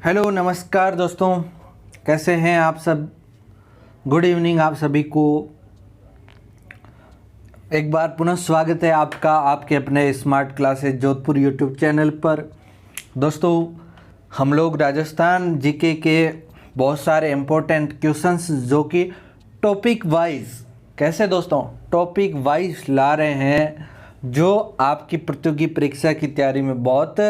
Hello नमस्कार दोस्तों, कैसे हैं आप सब। गुड इवनिंग आप सभी को। एक बार पुनः स्वागत है आपका आपके अपने smart classes Jodhpur YouTube channel पर। दोस्तों, हम लोग राजस्थान जीके के बहुत सारे इम्पोर्टेंट क्वेश्चंस जो कि टॉपिक वाइज, कैसे दोस्तों, टॉपिक वाइज ला रहे हैं जो आपकी प्रतियोगी परीक्षा की तैयारी में बहुत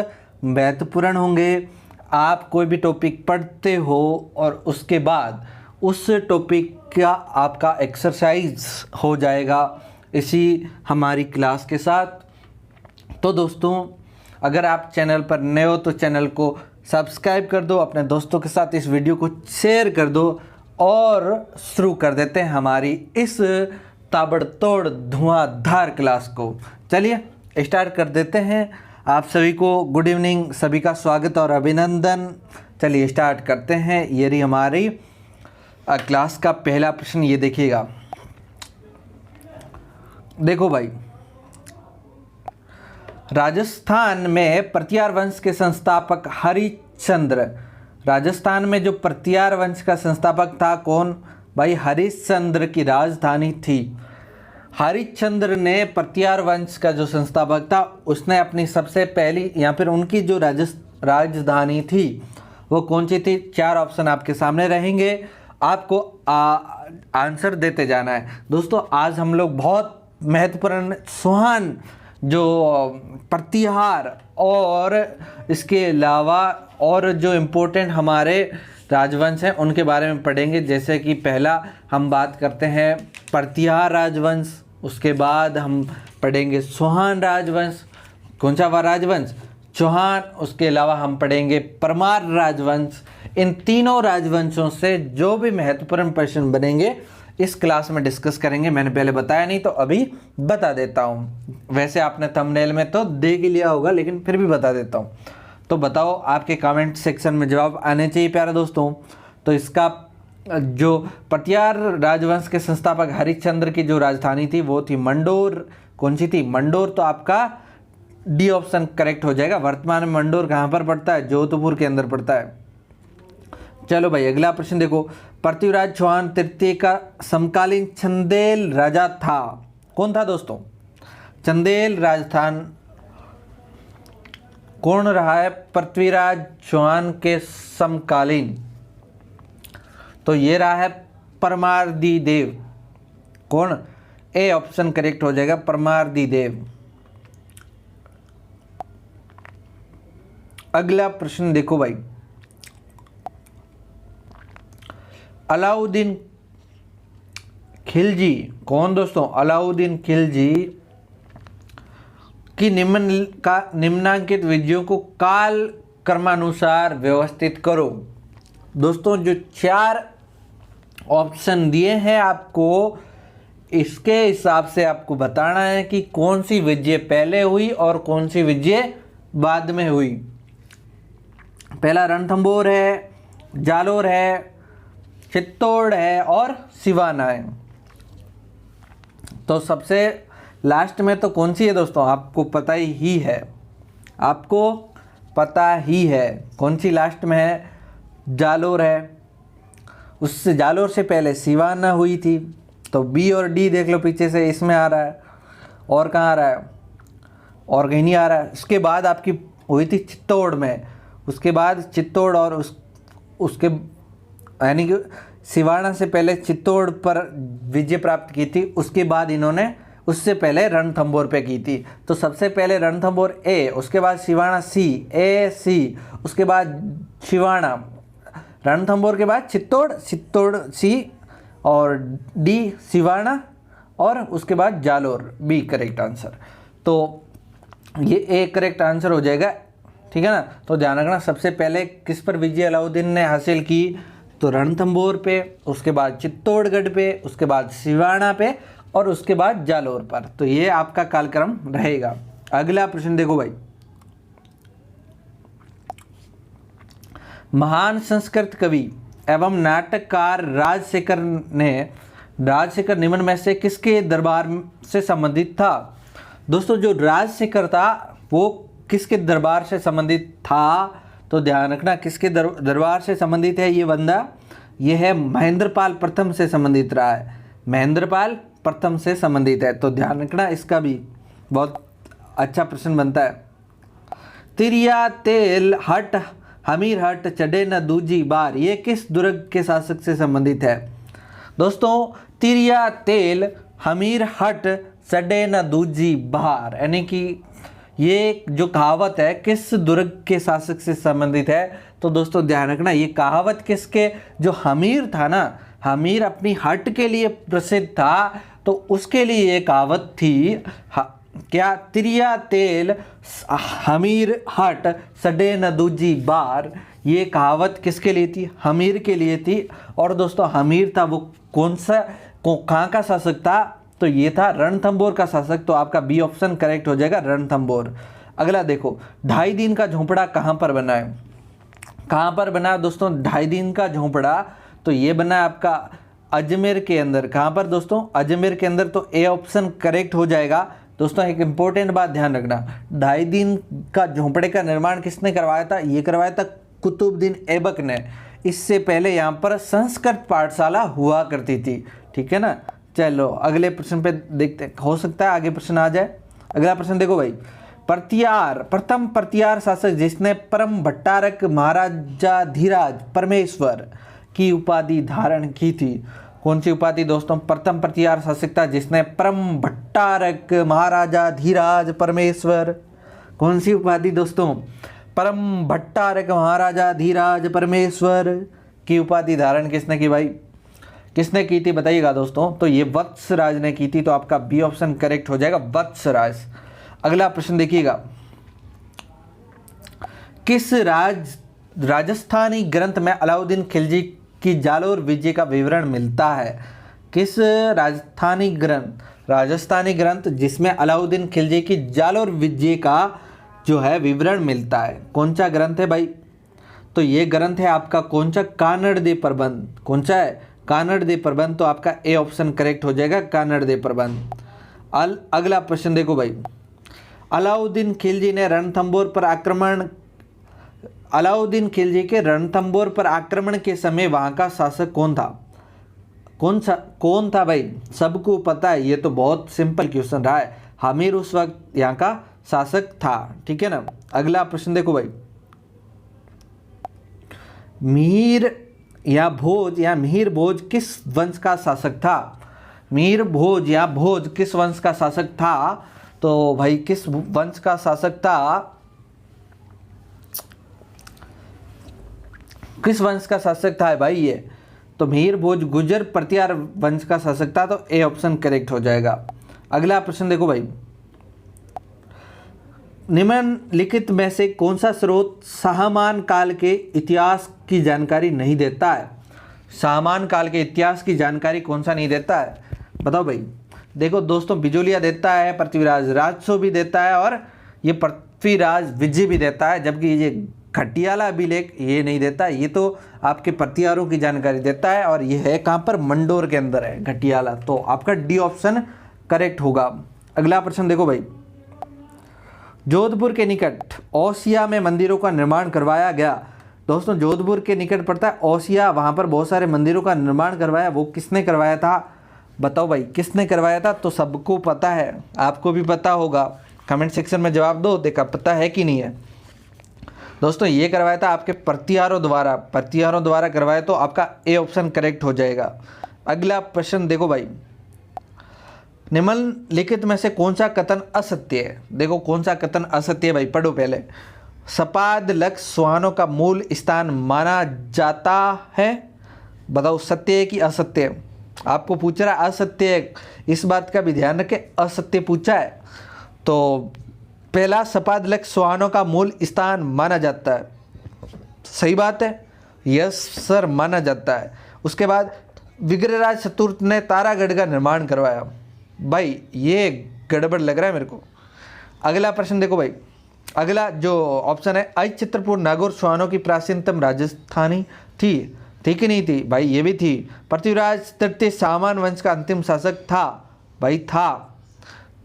महत्वपूर्ण होंगे। आप कोई भी टॉपिक पढ़ते हो और उसके बाद उस टॉपिक का आपका एक्सरसाइज हो जाएगा इसी हमारी क्लास के साथ। तो दोस्तों, अगर आप चैनल पर नए हो तो चैनल को सब्सक्राइब कर दो, अपने दोस्तों के साथ इस वीडियो को शेयर कर दो और शुरू कर देते हैं हमारी इस ताबड़तोड़ धुआंधार क्लास को। चलिए स्टार्ट कर देते हैं। आप सभी को गुड इवनिंग, सभी का स्वागत और अभिनंदन। चलिए स्टार्ट करते हैं। ये रही हमारी क्लास का पहला प्रश्न, ये देखिएगा। देखो भाई, राजस्थान में प्रत्यार वंश के संस्थापक हरिश्चंद्र, राजस्थान में जो प्रत्यार वंश का संस्थापक था कौन भाई? हरिश्चंद्र की राजधानी थी। हरिश्चंद्र ने प्रत्यार वंश का जो संस्थापक था उसने अपनी सबसे पहली या फिर उनकी जो राजधानी थी वो कौन सी थी? चार ऑप्शन आपके सामने रहेंगे, आपको आंसर देते जाना है। दोस्तों, आज हम लोग बहुत महत्वपूर्ण सुहान जो प्रतिहार और इसके अलावा और जो इम्पोर्टेंट हमारे राजवंश हैं उनके बारे में पढ़ेंगे। जैसे कि पहला हम बात करते हैं प्रतिहार राजवंश, उसके बाद हम पढ़ेंगे सुहान राजवंश। कौन सा राजवंश? चौहान। उसके अलावा हम पढ़ेंगे परमार राजवंश। इन तीनों राजवंशों से जो भी महत्वपूर्ण प्रश्न बनेंगे इस क्लास में डिस्कस करेंगे। मैंने पहले बताया नहीं तो अभी बता देता हूँ। वैसे आपने थंबनेल में तो देख ही लिया होगा, लेकिन फिर भी बता देता हूँ। तो बताओ, आपके कमेंट सेक्शन में जवाब आने चाहिए प्यारे दोस्तों। तो इसका जो प्रत्यार राजवंश के संस्थापक हरिश्चंद्र की जो राजधानी थी वो थी मंडोर। कौन सी थी? मंडोर। तो आपका डी ऑप्शन करेक्ट हो जाएगा। वर्तमान में मंडोर कहाँ पर पड़ता है? जोधपुर के अंदर पड़ता है। चलो भाई, अगला प्रश्न देखो। पृथ्वीराज चौहान तृतीय का समकालीन चंदेल राजा था। कौन था दोस्तों? चंदेल राजस्थान कौन रहा है पृथ्वीराज चौहान के समकालीन? तो ये रहा है परमारदी देव। कौन? ए ऑप्शन करेक्ट हो जाएगा, परमारदी देव। अगला प्रश्न देखो भाई। अलाउद्दीन खिलजी। कौन दोस्तों? अलाउद्दीन खिलजी की निम्नांकित विजयों को काल क्रमानुसार व्यवस्थित करो। दोस्तों, जो चार ऑप्शन दिए हैं आपको, इसके हिसाब से आपको बताना है कि कौन सी विजय पहले हुई और कौन सी विजय बाद में हुई। पहला रणथंभौर है, जालोर है, चित्तौड़ है और सिवाना है। तो सबसे लास्ट में तो कौन सी है दोस्तों? आपको पता ही है, आपको पता ही है कौन सी लास्ट में है? जालोर है। उससे जालोर से पहले सिवाना हुई थी। तो बी और डी देख लो पीछे से, इसमें आ रहा है। और कहाँ आ रहा है? और कहीं नहीं आ रहा है। उसके बाद आपकी हुई थी चित्तौड़ में। उसके बाद चित्तौड़ और उसके यानी कि सिवाना से पहले चित्तौड़ पर विजय प्राप्त की थी। उसके बाद इन्होंने उससे पहले रणथंभौर पे की थी। तो सबसे पहले रणथंभौर ए, उसके बाद सिवाना सी, ए सी, उसके बाद सिवाना, रणथंभौर के बाद चित्तौड़, चित्तौड़ सी और डी सिवाना और उसके बाद जालोर, बी करेक्ट आंसर। तो ये ए करेक्ट आंसर हो जाएगा, ठीक है ना। तो ध्यान रखना, सबसे पहले किस पर विजय अलाउद्दीन ने हासिल की? तो रणथंभौर पे, उसके बाद चित्तौड़गढ़ पे, उसके बाद सिवाना पे और उसके बाद जालोर पर। तो ये आपका कालक्रम रहेगा। अगला प्रश्न देखो भाई। महान संस्कृत कवि एवं नाटककार राजशेखर निम्न में से किसके दरबार से संबंधित था? दोस्तों, जो राजशेखर था वो किसके दरबार से संबंधित था? तो ध्यान रखना किसके दरबार से संबंधित है ये बंदा, ये है महेंद्रपाल प्रथम से संबंधित रहा है, महेंद्रपाल प्रथम से संबंधित है। तो ध्यान रखना, इसका भी बहुत अच्छा प्रश्न बनता है। तिरिया तेल हट हमीर हट चढ़े न दूजी बार, ये किस दुर्ग के शासक से संबंधित है? दोस्तों तिरिया तेल हमीर हट चढ़े न दूजी बार, यानी कि ये जो कहावत है किस दुर्ग के शासक से संबंधित है? तो दोस्तों ध्यान रखना, ये कहावत किसके, जो हमीर था ना, हमीर अपनी हट के लिए प्रसिद्ध था, तो उसके लिए ये कहावत थी। क्या? तिरिया तेल हमीर हट सडे न दूजी बार, ये कहावत किसके लिए थी? हमीर के लिए थी। और दोस्तों हमीर था वो कौन सा, कहाँ का शासक था? तो ये था रणथंभौर का शासक। तो आपका बी ऑप्शन करेक्ट हो जाएगा, रणथंभौर। अगला देखो, 2.5 दिन का झोंपड़ा कहाँ पर बना है? कहाँ पर बना है दोस्तों 2.5 दिन का झोंपड़ा? तो ये बना है आपका अजमेर के अंदर। कहाँ पर दोस्तों? अजमेर के अंदर। तो ए ऑप्शन करेक्ट हो जाएगा। दोस्तों एक इंपॉर्टेंट बात ध्यान रखना, 2.5 दिन का झोंपड़े का निर्माण किसने करवाया था? ये करवाया था कुतुबुद्दीन ऐबक ने। इससे पहले यहाँ पर संस्कृत पाठशाला हुआ करती थी, ठीक है ना। चलो अगले प्रश्न पे देखते, हो सकता है आगे प्रश्न आ जाए। अगला प्रश्न देखो भाई, प्रथम प्रतिहार शासक जिसने परम भट्टारक महाराजाधिराज परमेश्वर की उपाधि धारण की थी, कौन सी उपाधि दोस्तों? प्रथम प्रतिहार शासक था जिसने परम भट्टारक महाराजाधिराज परमेश्वर, कौन सी उपाधि दोस्तों? परम भट्टारक महाराजाधिराज परमेश्वर की उपाधि धारण किसने की भाई? किसने की थी बताइएगा दोस्तों। तो ये वत्सराज ने की थी। तो आपका बी ऑप्शन करेक्ट हो जाएगा, वत्सराज। अगला प्रश्न देखिएगा, किस राजस्थानी ग्रंथ में अलाउद्दीन खिलजी की जालोर विजय का विवरण मिलता है? किस राजस्थानी ग्रंथ जिसमें अलाउद्दीन खिलजी की जालोर विजय का जो है विवरण मिलता है, कौन सा ग्रंथ है भाई? तो ये ग्रंथ है आपका कौन सा? कानड़ दे प्रबंध। कौन सा है? कानड़ दे प्रबंध। तो आपका ए ऑप्शन करेक्ट हो जाएगा, कानड़ दे प्रबंध। अगला प्रश्न देखो भाई, अलाउद्दीन खिलजी के रणथंभौर पर आक्रमण के समय वहां का शासक कौन था? कौन था भाई? सबको पता है, ये तो बहुत सिंपल क्वेश्चन रहा है। हमीर उस वक्त यहाँ का शासक था, ठीक है ना। अगला प्रश्न देखो भाई, मिहिर भोज किस वंश का शासक था? मिहिर भोज या भोज किस वंश का शासक था? तो भाई किस वंश का शासक था? किस वंश का शासक था भाई ये? तो मिहिर भोज गुर्जर प्रतिहार वंश का शासक था। तो ए ऑप्शन करेक्ट हो जाएगा। अगला प्रश्न देखो भाई, निम्नलिखित में से कौन सा स्रोत साहमान काल के इतिहास की जानकारी नहीं देता है? साहमान काल के इतिहास की जानकारी कौन सा नहीं देता है? बताओ भाई। देखो दोस्तों, बिजोलिया देता है, पृथ्वीराज राजसो भी देता है, और ये पृथ्वीराज विजय भी देता है, जबकि ये घटियाला अभिलेख ये नहीं देता। ये तो आपके प्रतिहारों की जानकारी देता है, और ये है कहाँ पर? मंडोर के अंदर है घटियाला। तो आपका डी ऑप्शन करेक्ट होगा। अगला प्रश्न देखो भाई, जोधपुर के निकट ओसिया में मंदिरों का निर्माण करवाया गया। दोस्तों जोधपुर के निकट पड़ता है ओसिया, वहाँ पर बहुत सारे मंदिरों का निर्माण करवाया, वो किसने करवाया था? बताओ भाई किसने करवाया था? तो सबको पता है, आपको भी पता होगा, कमेंट सेक्शन में जवाब दो, देखा पता है कि नहीं है। दोस्तों ये करवाया था आपके प्रतिहारों द्वारा करवाया। तो आपका ए ऑप्शन करेक्ट हो जाएगा। अगला प्रश्न देखो भाई, निम्नलिखित में से कौन सा कथन असत्य है? देखो कौन सा कथन असत्य है भाई, पढ़ो पहले। सपाद लक्ष्य सुहानों का मूल स्थान माना जाता है। बताओ सत्य है कि असत्य है? आपको पूछ रहा है असत्य है, इस बात का भी ध्यान रखें, असत्य पूछा है। तो पहला, सपाद लक्ष्य सुहानों का मूल स्थान माना जाता है, सही बात है, यस सर माना जाता है। उसके बाद विग्रहराज चतुर्थ ने तारागढ़ का निर्माण करवाया। भाई ये गड़बड़ लग रहा है मेरे को। अगला प्रश्न देखो भाई, अगला जो ऑप्शन है, आई चित्रपुर नागौर सुहानों की प्राचीनतम राजस्थानी थी कि नहीं थी? भाई ये भी थी। पृथ्वीराज तृतीय सामान वंश का अंतिम शासक था। भाई था।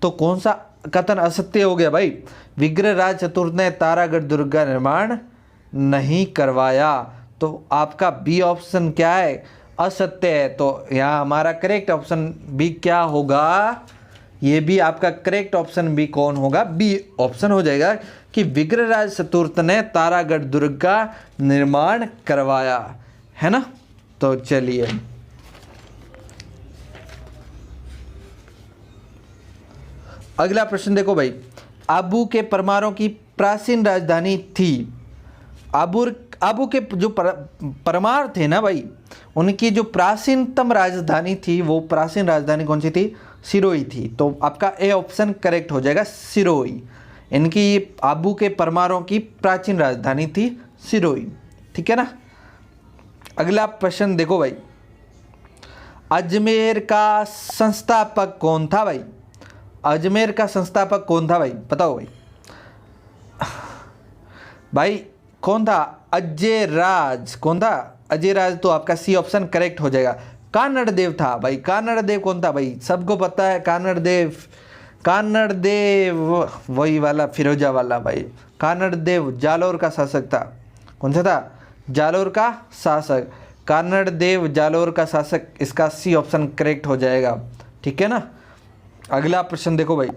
तो कौन सा कथन असत्य हो गया भाई? विग्रहराज चतुर्थ ने तारागढ़ दुर्ग का निर्माण नहीं करवाया। तो आपका बी ऑप्शन क्या है, असत्य है। तो यहाँ हमारा करेक्ट ऑप्शन बी क्या होगा, ये भी आपका करेक्ट ऑप्शन बी कौन होगा, बी ऑप्शन हो जाएगा कि विग्रहराज चतुर्थ ने तारागढ़ दुर्ग का निर्माण करवाया, है ना। तो चलिए अगला प्रश्न देखो भाई, आबू के परमारों की प्राचीन राजधानी थी। आबू के जो परमार थे ना भाई, उनकी जो प्राचीनतम राजधानी थी, वो प्राचीन राजधानी कौन सी थी, सिरोही थी। तो आपका ए ऑप्शन करेक्ट हो जाएगा, सिरोही। इनकी आबू के परमारों की प्राचीन राजधानी थी सिरोही, ठीक है ना। अगला प्रश्न देखो भाई, अजमेर का संस्थापक कौन था भाई, अजमेर का संस्थापक कौन था भाई, बताओ भाई। भाई कौन था, अजय राज। कौन था, अजय राज। तो आपका सी ऑप्शन करेक्ट हो जाएगा। कानड़ देव था भाई, कानड़ देव कौन था भाई, सबको पता है कानड़ देव, कानड़ देव वही वाला फिरोजा वाला भाई। कानड़ देव जालोर का शासक था। कौन सा था, जालोर का शासक। कानड़ देव जालोर का शासक, इसका सी ऑप्शन करेक्ट हो जाएगा, ठीक है ना। अगला प्रश्न देखो भाई,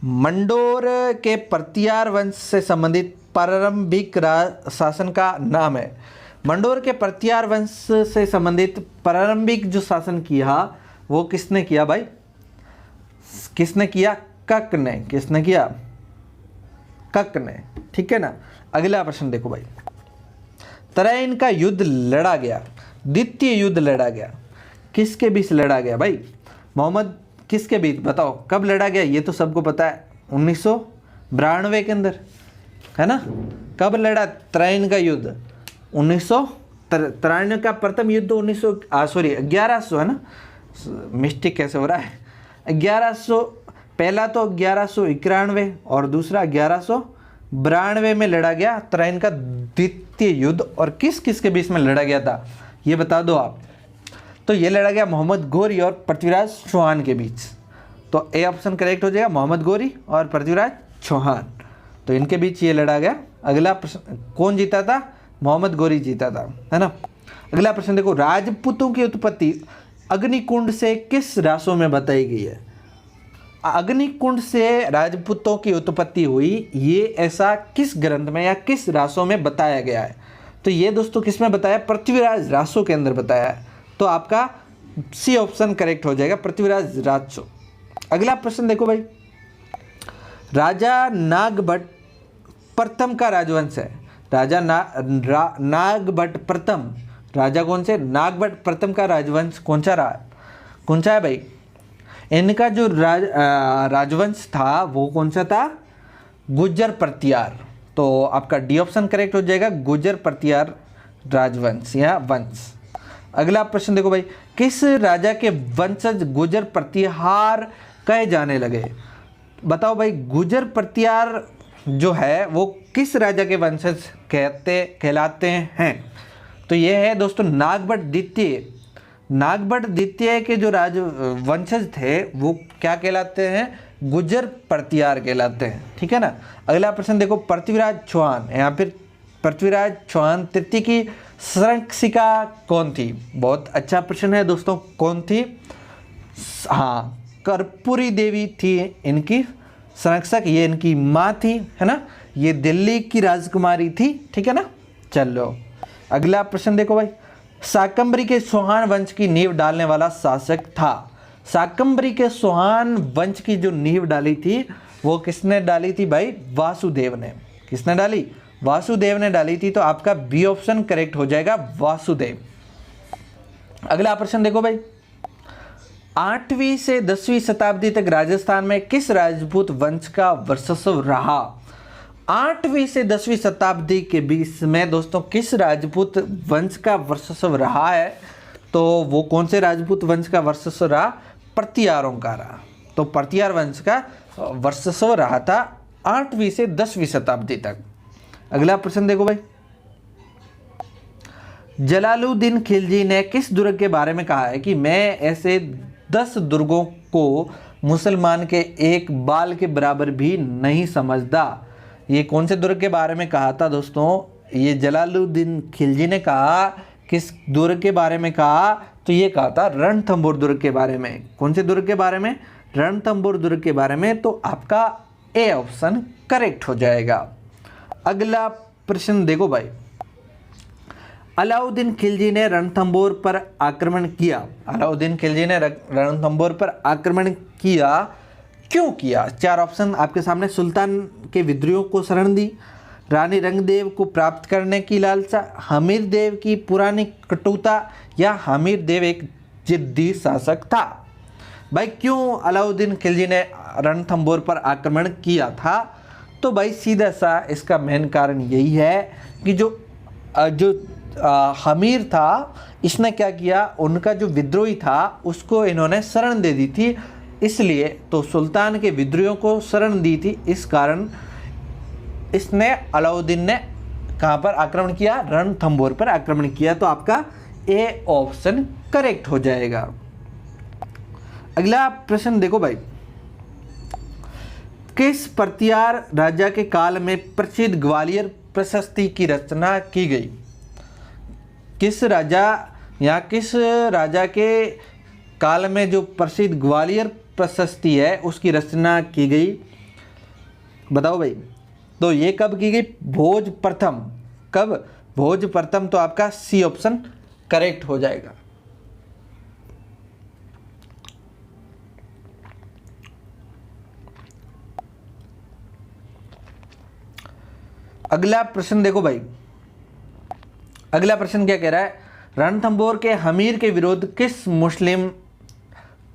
मंडोर के प्रतियार वंश से संबंधित प्रारंभिक शासन का नाम है। मंडोर के प्रतियार वंश से संबंधित प्रारंभिक जो शासन किया वो किसने किया भाई, किसने किया, कक ने। किसने किया, कक ने, ठीक है ना। अगला प्रश्न देखो भाई, तराइन का युद्ध लड़ा गया, द्वितीय युद्ध लड़ा गया, किसके बीच लड़ा गया भाई, मोहम्मद किसके बीच, बताओ कब लड़ा गया, ये तो सबको पता है 1992 के अंदर, है ना। कब लड़ा तराइन का युद्ध, 1993 का प्रथम युद्ध 1100 है ना, मिस्टेक कैसे हो रहा है, 1100, पहला तो 1191 और दूसरा 1192 में लड़ा गया तराइन का द्वितीय युद्ध। और किस किस के बीच में लड़ा गया था ये बता दो आप। तो ये लड़ा गया मोहम्मद गोरी और पृथ्वीराज चौहान के बीच। तो ए ऑप्शन करेक्ट हो जाएगा, मोहम्मद गोरी और पृथ्वीराज चौहान, तो इनके बीच ये लड़ा गया। अगला प्रश्न, कौन जीता था, मोहम्मद गोरी जीता था, है ना। अगला प्रश्न देखो, राजपूतों की उत्पत्ति अग्निकुंड से किस रासों में बताई गई है। अग्निकुंड से राजपूतों की उत्पत्ति हुई, ये ऐसा किस ग्रंथ में या किस रासों में बताया गया है। तो ये दोस्तों किस में बताया, पृथ्वीराज रासों के अंदर बताया है। तो आपका सी ऑप्शन करेक्ट हो जाएगा, पृथ्वीराज रासो। अगला प्रश्न देखो भाई, राजा नागभट्ट प्रथम का राजवंश है। राजा नागभट्ट प्रथम, राजा कौन से, नागभट्ट प्रथम का राजवंश कौन सा रहा, कौन सा है भाई। इनका जो राजवंश था वो कौन सा था, गुर्जर प्रतियार। तो आपका डी ऑप्शन करेक्ट हो जाएगा, गुर्जर प्रतियार राजवंश या वंश। अगला प्रश्न देखो भाई, किस राजा के वंशज गुर्जर प्रतिहार कहे जाने लगे। बताओ भाई, गुर्जर प्रतिहार जो है वो किस राजा के वंशज कहलाते हैं। तो ये है दोस्तों नागभट्ट द्वितीय। नागभट्ट द्वितीय के जो वंशज थे वो क्या कहलाते हैं, गुर्जर प्रतिहार कहलाते हैं, ठीक है ना। अगला प्रश्न देखो, पृथ्वीराज चौहान, यहाँ फिर पृथ्वीराज चौहान तृतीय की संरक्षिका कौन थी। बहुत अच्छा प्रश्न है दोस्तों, कौन थी, हाँ कर्पूरी देवी थी इनकी संरक्षक, ये इनकी माँ थी, है ना। ये दिल्ली की राजकुमारी थी, ठीक है ना। चलो अगला प्रश्न देखो भाई, शाकंभरी के चौहान वंश की नींव डालने वाला शासक था। शाकंभरी के चौहान वंश की जो नींव डाली थी वो किसने डाली थी भाई, वासुदेव ने। किसने डाली, वासुदेव ने डाली थी। तो आपका बी ऑप्शन करेक्ट हो जाएगा, वासुदेव। अगला प्रश्न देखो भाई, 8वीं से 10वीं शताब्दी तक राजस्थान में किस राजपूत वंश का वर्चस्व रहा। 8वीं से 10वीं शताब्दी के बीच में दोस्तों किस राजपूत वंश का वर्चस्व रहा है। तो वो कौन से राजपूत वंश का वर्चस्व रहा, प्रतियारों का रहा। तो प्रतियार वंश का वर्चस्व रहा था 8वीं से 10वीं शताब्दी तक। अगला प्रश्न देखो भाई, जलालुद्दीन खिलजी ने किस दुर्ग के बारे में कहा है कि मैं ऐसे 10 दुर्गों को मुसलमान के एक बाल के बराबर भी नहीं समझता। ये कौन से दुर्ग के बारे में कहा था दोस्तों? ये जलालुद्दीन खिलजी ने कहा। किस दुर्ग के बारे में कहा? तो ये कहा था रणथंभौर दुर्ग के बारे में। कौन से दुर्ग के बारे में? रणथंभौर दुर्ग के बारे में। तो आपका ए ऑप्शन करेक्ट हो जाएगा। अगला प्रश्न देखो भाई, अलाउद्दीन खिलजी ने रणथंभौर पर आक्रमण किया। अलाउद्दीन खिलजी ने रणथंभौर पर आक्रमण किया, क्यों किया? 4 ऑप्शन आपके सामने। सुल्तान के विद्रोह को शरण दी, रानी रंगदेव को प्राप्त करने की लालसा, हमीर देव की पुरानी कटुता, या हमीर देव एक जिद्दी शासक था। भाई क्यों अलाउद्दीन खिलजी ने रणथंभौर पर आक्रमण किया था? तो भाई सीधा सा इसका मेन कारण यही है कि जो हमीर था, इसने क्या किया, उनका जो विद्रोही था उसको इन्होंने शरण दे दी थी, इसलिए तो सुल्तान के विद्रोहियों को शरण दी थी, इस कारण इसने अलाउद्दीन ने कहाँ पर आक्रमण किया? रणथंभौर पर आक्रमण किया। तो आपका ए ऑप्शन करेक्ट हो जाएगा। अगला प्रश्न देखो भाई, किस प्रतिहार राजा के काल में प्रसिद्ध ग्वालियर प्रशस्ति की रचना की गई? किस राजा या किस राजा के काल में जो प्रसिद्ध ग्वालियर प्रशस्ति है उसकी रचना की गई? बताओ भाई। तो ये कब की गई? भोज प्रथम। कब? भोज प्रथम। तो आपका सी ऑप्शन करेक्ट हो जाएगा। अगला प्रश्न देखो भाई, अगला प्रश्न क्या कह रहा है? रणथंभौर के हमीर के विरुद्ध किस मुस्लिम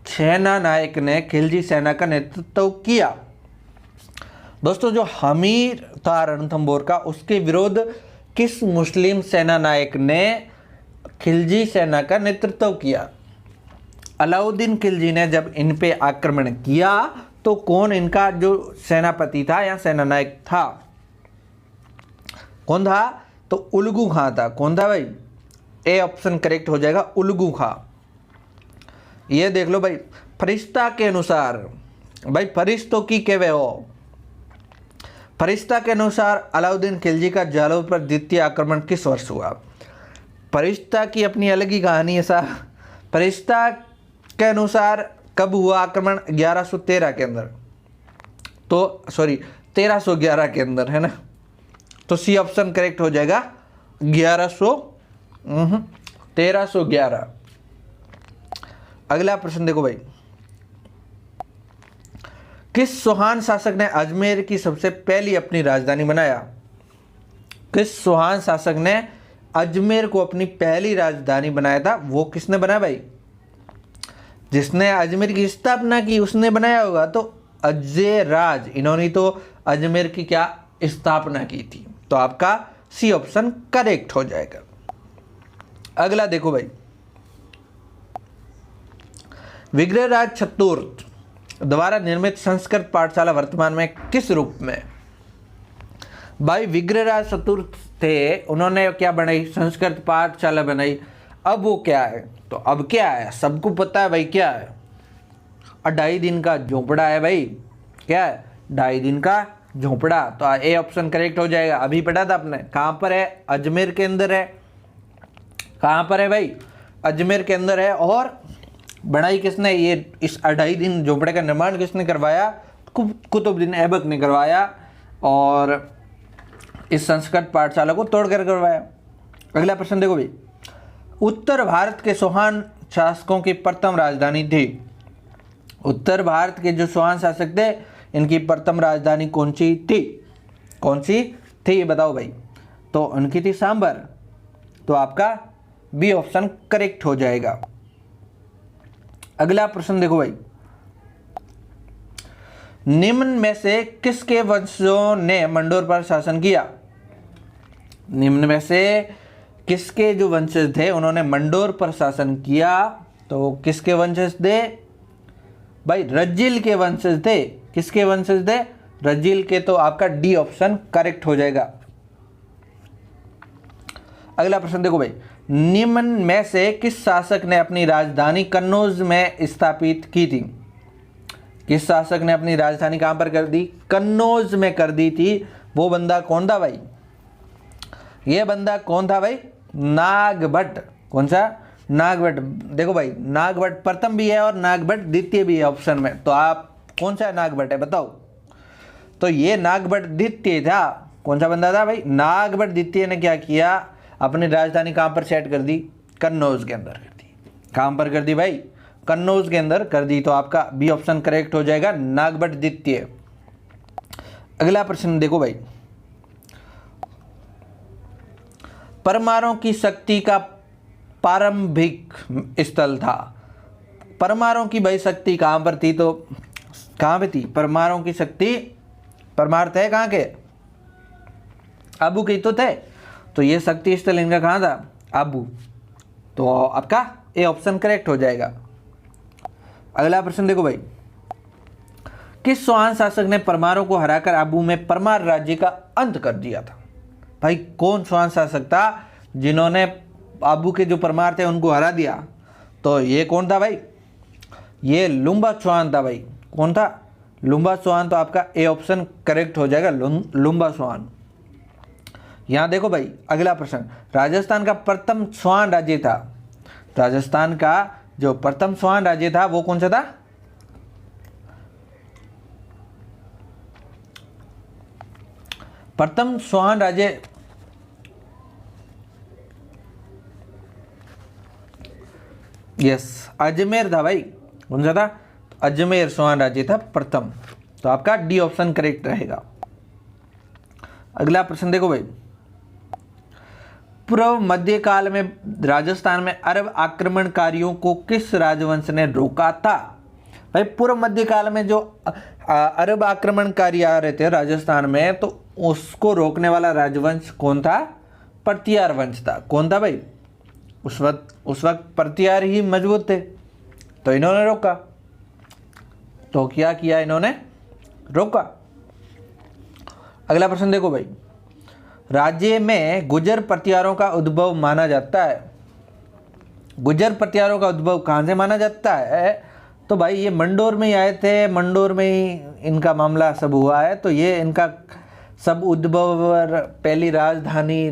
सेना नायक ने खिलजी सेना का नेतृत्व किया? दोस्तों जो हमीर था रणथंभौर का, उसके विरुद्ध किस मुस्लिम सेना नायक ने खिलजी सेना का नेतृत्व किया? अलाउद्दीन खिलजी ने जब इन पे आक्रमण किया तो कौन इनका जो सेनापति था या सेना नायक था? कौन था? तो उलगू खां था। कौन था भाई? ए ऑप्शन करेक्ट हो जाएगा, उलगू खां। ये देख लो भाई, फरिश्ता के अनुसार, भाई फरिश्तों की कहवे हो, फरिश्ता के अनुसार अलाउद्दीन खिलजी का जालौर पर द्वितीय आक्रमण किस वर्ष हुआ? फरिश्ता की अपनी अलग ही कहानी है साहब। फरिश्ता के अनुसार कब हुआ आक्रमण? 1113 के अंदर, तो सॉरी 1311 के अंदर, है ना। तो सी ऑप्शन करेक्ट हो जाएगा 1311। अगला प्रश्न देखो भाई, किस चौहान शासक ने अजमेर की सबसे पहली अपनी राजधानी बनाया? किस चौहान शासक ने अजमेर को अपनी पहली राजधानी बनाया था? वो किसने बनाया भाई? जिसने अजमेर की स्थापना की उसने बनाया होगा, तो अजय राज, इन्होंने तो अजमेर की क्या स्थापना की थी। तो आपका सी ऑप्शन करेक्ट हो जाएगा। अगला देखो भाई, विग्रहराज चतुर्थ द्वारा निर्मित संस्कृत पाठशाला वर्तमान में किस रूप में? भाई विग्रहराज चतुर्थ थे, उन्होंने क्या बनाई? संस्कृत पाठशाला बनाई। अब वो क्या है? तो अब क्या है? सबको पता है भाई, क्या है? 2.5 दिन का झोंपड़ा है भाई। क्या है? 2.5 दिन का झोंपड़ा। तो ए ऑप्शन करेक्ट हो जाएगा। अभी पढ़ा था आपने। कहाँ पर है? अजमेर के अंदर है। कहाँ पर है भाई? अजमेर के अंदर है। और बनाई किसने? ये इस 2.5 दिन झोंपड़े का निर्माण किसने करवाया? कुतुबुद्दीन ऐबक ने करवाया, और इस संस्कृत पाठशाला को तोड़कर करवाया। अगला प्रश्न देखो भाई, उत्तर भारत के चौहान शासकों की प्रथम राजधानी थी। उत्तर भारत के जो चौहान शासक थे, इनकी प्रथम राजधानी कौन सी थी? कौन सी थी ये बताओ भाई। तो उनकी थी सांबर। तो आपका बी ऑप्शन करेक्ट हो जाएगा। अगला प्रश्न देखो भाई, निम्न में से किसके वंशजों ने मंडोर पर शासन किया? निम्न में से किसके जो वंशज थे उन्होंने मंडोर पर शासन किया? तो किसके वंशज थे भाई? रज्जिल के वंशज थे। किसके वंशज थे? रज्जिल के। तो आपका डी ऑप्शन करेक्ट हो जाएगा। अगला प्रश्न देखो भाई, निम्न में से किस शासक ने अपनी राजधानी कन्नौज में स्थापित की थी? किस शासक ने अपनी राजधानी कहां पर कर दी? कन्नौज में कर दी थी। वो बंदा कौन था भाई? ये बंदा कौन था भाई? नागभट्ट। कौन सा? नागभट्ट। देखो भाई, नागभट्ट प्रथम भी है और नागभट्ट द्वितीय भी है ऑप्शन में, तो आप कौन सा नागभट्ट है बताओ? तो ये नागभट्ट द्वितीय था। कौन सा बंदा था भाई? नागभट्ट द्वितीय ने क्या किया, अपनी राजधानी कहाँ पर सेट कर दी? कन्नौज के अंदर कर दी। कहाँ पर कर दी भाई? कन्नौज के अंदर कर दी। तो आपका बी ऑप्शन करेक्ट हो जाएगा, नागभट्ट द्वितीय। अगला प्रश्न देखो भाई, परमाणु की शक्ति का प्रारंभिक स्थल था। परमाणु की भाई शक्ति कहाँ पर थी? तो कहाँ पे थी परमाणु की शक्ति? परमाणु थे कहाँ के? आबू के तो थे। तो ये शक्ति स्थल इनका कहाँ था? आबू। तो आपका ए ऑप्शन करेक्ट हो जाएगा। अगला प्रश्न देखो भाई, किस स्वान शासक ने परमाणु को हराकर आबू में परमार राज्य का अंत कर दिया था? भाई कौन स्वान शासक था जिन्होंने आबू के जो परमार थे उनको हरा दिया? तो ये कौन था भाई? ये लुम्बा स्वान था भाई। कौन था? लुम्बा स्वान। तो आपका ए ऑप्शन करेक्ट हो जाएगा, लुम्बा स्वान। यहाँ देखो भाई, अगला प्रश्न, राजस्थान का प्रथम स्वान राज्य था। राजस्थान का जो प्रथम स्वान राज्य था वो कौन सा था? प्रथम स्वान राज्य यस अजमेर था भाई। कौन सा था? अजमेर स्वान राज्य था प्रथम। तो आपका डी ऑप्शन करेक्ट रहेगा। अगला प्रश्न देखो भाई, पूर्व मध्यकाल में राजस्थान में अरब आक्रमणकारियों को किस राजवंश ने रोका था? भाई पूर्व मध्यकाल में जो अरब आक्रमणकारी आ रहे थे राजस्थान में, तो उसको रोकने वाला राजवंश कौन था? प्रतिहार वंश था। कौन था भाई? उस वक्त प्रतिहार ही मजबूत थे, तो इन्होंने रोका। तो क्या किया इन्होंने? रोका। अगला प्रश्न देखो भाई, राज्य में गुर्जर प्रतिहारों का उद्भव माना जाता है। गुर्जर प्रतिहारों का उद्भव कहाँ से माना जाता है? तो भाई ये मंडोर में ही आए थे, मंडोर में ही इनका मामला सब हुआ है। तो ये इनका सब उद्भव और पहली राजधानी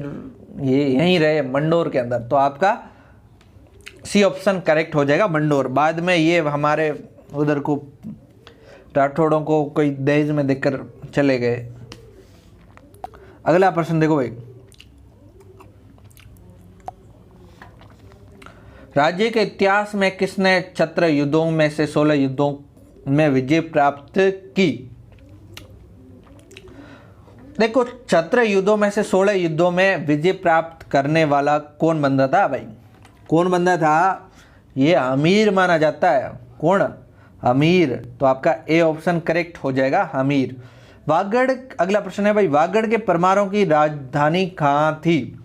ये यहीं रहे मंडोर के अंदर। तो आपका सी ऑप्शन करेक्ट हो जाएगा, मंडोर। बाद में ये हमारे उधर को राठौड़ों को कोई दहेज में देकर चले गए। अगला प्रश्न देखो भाई, राज्य के इतिहास में किसने छत्र युद्धों में से 16 युद्धों में विजय प्राप्त की? देखो, छत्र युद्धों में से 16 युद्धों में विजय प्राप्त करने वाला कौन बंदा था भाई? कौन बंदा था? ये अमीर माना जाता है। कौन? अमीर। तो आपका ए ऑप्शन करेक्ट हो जाएगा, अमीर। वागड़। अगला प्रश्न है भाई, वागड़ के परमारों की राजधानी कहाँ थी?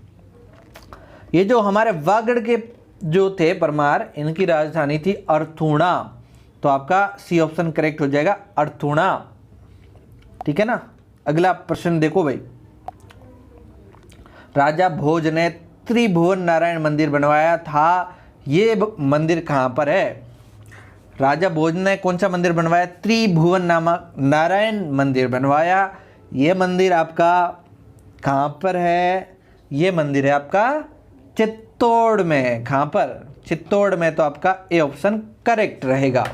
ये जो हमारे वागड़ के जो थे परमार, इनकी राजधानी थी अर्थूणा। तो आपका सी ऑप्शन करेक्ट हो जाएगा, अर्थूणा। ठीक है ना। अगला प्रश्न देखो भाई, राजा भोज ने त्रिभुवन नारायण मंदिर बनवाया था, ये मंदिर कहाँ पर है? राजा भोज ने कौन सा मंदिर बनवाया? त्रिभुवन नामक नारायण मंदिर बनवाया। ये मंदिर आपका कहाँ पर है? ये मंदिर है आपका चित्तौड़ में। कहाँ पर? चित्तौड़ में। तो आपका ए ऑप्शन करेक्ट रहेगा।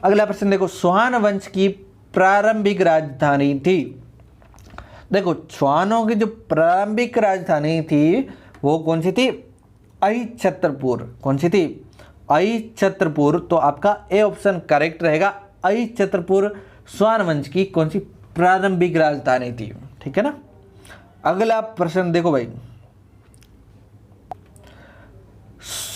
अगला प्रश्न देखो, स्वान वंश की प्रारंभिक राजधानी थी। देखो, स्वानों की जो प्रारंभिक राजधानी थी वो कौन सी थी? अहिछत्रपुर। कौन सी थी? अहिछत्रपुर। तो आपका ए ऑप्शन करेक्ट रहेगा, अहिछत्रपुर स्वान वंश की कौन सी प्रारंभिक राजधानी थी। ठीक है ना। अगला प्रश्न देखो भाई,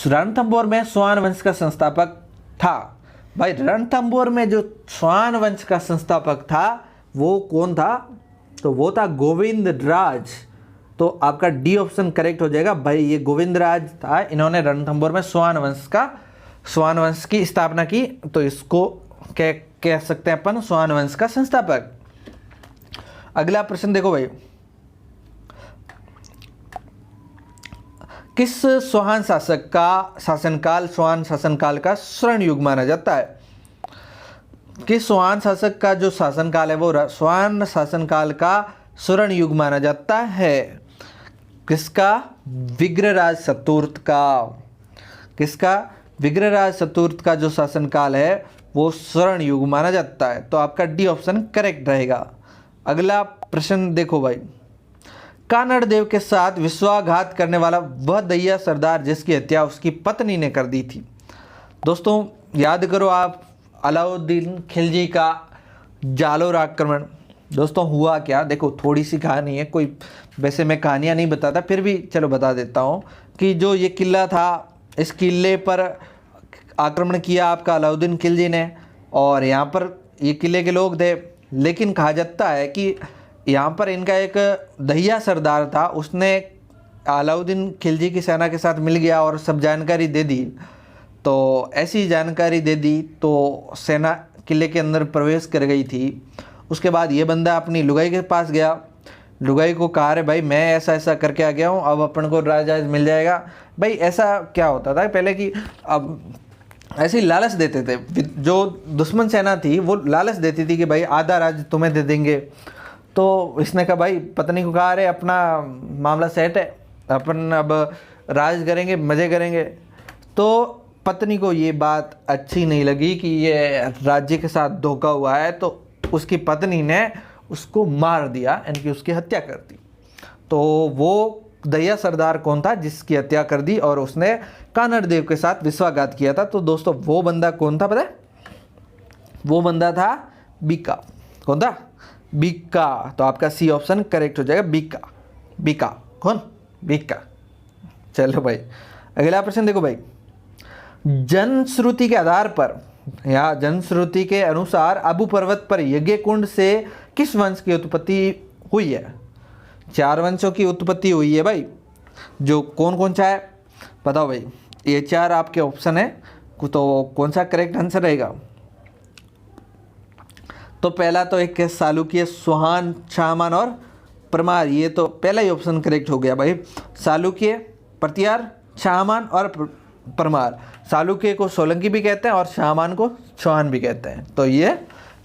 रणथंभौर में स्वान वंश का संस्थापक था। भाई रणथंभौर में जो स्वान वंश का संस्थापक था वो कौन था? तो वो था गोविंद राज। तो आपका डी ऑप्शन करेक्ट हो जाएगा भाई, ये गोविंद राज था। इन्होंने रणथंभौर में स्वान वंश की स्थापना की। तो इसको कह सकते हैं अपन स्वान वंश का संस्थापक। अगला प्रश्न देखो भाई, किस स्वान शासक का शासनकाल स्वान शासनकाल का स्वर्ण युग माना जाता है? किस स्वान शासक का जो शासनकाल है वो स्वान शासनकाल का स्वर्ण युग माना जाता है। किसका? विग्रहराज चतुर्थ का। किसका? विग्रहराज चतुर्थ का जो शासनकाल है वो स्वर्ण युग माना जाता है। तो आपका डी ऑप्शन करेक्ट रहेगा। अगला प्रश्न देखो भाई, कानड़ देव के साथ विश्वासघात करने वाला वह दैया सरदार जिसकी हत्या उसकी पत्नी ने कर दी थी। दोस्तों याद करो आप अलाउद्दीन खिलजी का जालोर आक्रमण। दोस्तों हुआ क्या, देखो थोड़ी सी कहानी है, कोई वैसे मैं कहानियाँ नहीं बताता, फिर भी चलो बता देता हूँ कि जो ये किला था, इस किले पर आक्रमण किया आपका अलाउद्दीन खिलजी ने, और यहाँ पर ये किले के लोग थे। लेकिन कहा जाता है कि यहाँ पर इनका एक दहिया सरदार था, उसने अलाउद्दीन खिलजी की सेना के साथ मिल गया और सब जानकारी दे दी। तो ऐसी जानकारी दे दी तो सेना किले के अंदर प्रवेश कर गई थी। उसके बाद ये बंदा अपनी लुगाई के पास गया, लुगाई को कहा रे भाई मैं ऐसा ऐसा करके आ गया हूँ, अब अपन को राज मिल जाएगा। भाई ऐसा क्या होता था पहले कि अब ऐसे ही लालच देते थे, जो दुश्मन सेना थी वो लालच देती थी कि भाई आधा राज तुम्हें दे देंगे। तो इसने कहा भाई पत्नी को कहा अरे अपना मामला सेट है, अपन अब राज करेंगे, मज़े करेंगे। तो पत्नी को ये बात अच्छी नहीं लगी कि ये राज्य के साथ धोखा हुआ है, तो उसकी पत्नी ने उसको मार दिया, यानी कि उसकी हत्या कर दी। तो वो दैया सरदार कौन था जिसकी हत्या कर दी और उसने कानड़ देव के साथ विश्वासघात किया था? तो दोस्तों वो बंदा कौन था पता है? वो बंदा था बीका। कौन था? बीका। तो आपका सी ऑप्शन करेक्ट हो जाएगा, बीका। बीका कौन? बीका। चलो भाई अगला प्रश्न देखो भाई, जनश्रुति के आधार पर या जनश्रुति के अनुसार अबू पर्वत पर यज्ञ कुंड से किस वंश की उत्पत्ति हुई है? 4 वंशों की उत्पत्ति हुई है भाई। जो कौन कौन सा है बताओ भाई, ये 4 आपके ऑप्शन है, तो कौन सा करेक्ट आंसर रहेगा? तो पहला तो एक सालुक्य, सुहान, शाहमान और परमार। ये तो पहला ही ऑप्शन करेक्ट हो गया भाई। सालुक्य, प्रतिहार, शाहमान और परमार। सालुक्य को सोलंकी भी कहते हैं और शाहमान को चौहान भी कहते हैं। तो ये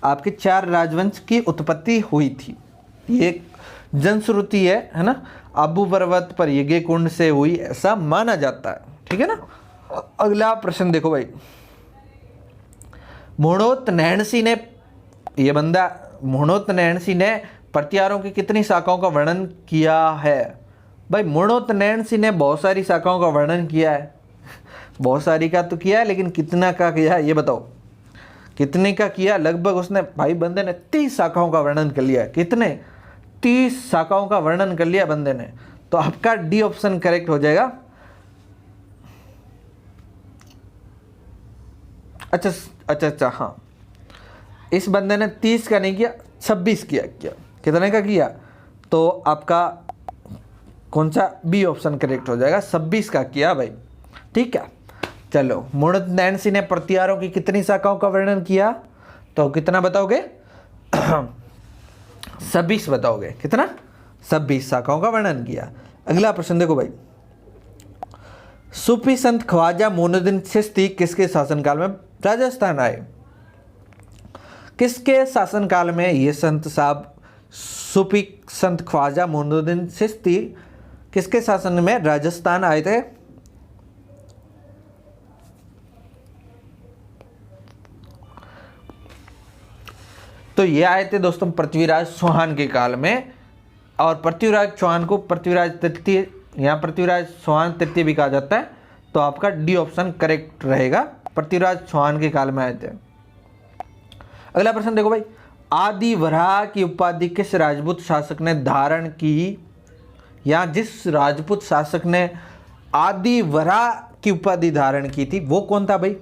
आपके 4 राजवंश की उत्पत्ति हुई थी। ये जनश्रुति है ना, अबू पर्वत पर यज्ञ कुंड से हुई ऐसा माना जाता है। ठीक है ना। अगला प्रश्न देखो भाई, मोहणोत नैणसी ने, ये बंदा मोहणोत नैणसी ने प्रतिहारों की कितनी शाखाओं का वर्णन किया है? भाई मोहणोत नैणसी ने बहुत सारी शाखाओं का वर्णन किया है। बहुत सारी का तो किया है, लेकिन कितना का किया ये बताओ, कितने का किया? लगभग उसने भाई बंदे ने 30 शाखाओं का वर्णन कर लिया। कितने? 30 शाखाओं का वर्णन कर लिया बंदे ने। तो आपका डी ऑप्शन करेक्ट हो जाएगा। अच्छा हाँ, इस बंदे ने 30 का नहीं किया, 26 किया। कितने का किया? तो आपका कौन सा? बी ऑप्शन करेक्ट हो जाएगा, 26 का किया भाई। ठीक है। चलो, मोहणोत नैणसी ने प्रतिहारों की कितनी शाखाओं का वर्णन किया? तो कितना बताओगे? 26 बताओगे। कितना? 26 शाखाओं का वर्णन किया। अगला प्रश्न देखो भाई, सूफी संत ख्वाजा मोइनुद्दीन चिश्ती किसके शासनकाल में राजस्थान आए? किसके शासनकाल में ये संत साहब सूफी संत ख्वाजा मोइनुद्दीन चिश्ती किसके शासन में राजस्थान आए थे? तो ये आए थे दोस्तों पृथ्वीराज चौहान के काल में। और पृथ्वीराज चौहान को पृथ्वीराज तृतीय या पृथ्वीराज चौहान तृतीय भी कहा जाता है। तो आपका डी ऑप्शन करेक्ट रहेगा, पृथ्वीराज चौहान के काल में आए थे। अगला प्रश्न देखो भाई, आदि वराह की उपाधि किस राजपूत शासक ने धारण की? या जिस राजपूत शासक ने आदि वराह की उपाधि धारण की थी वो कौन था भाई?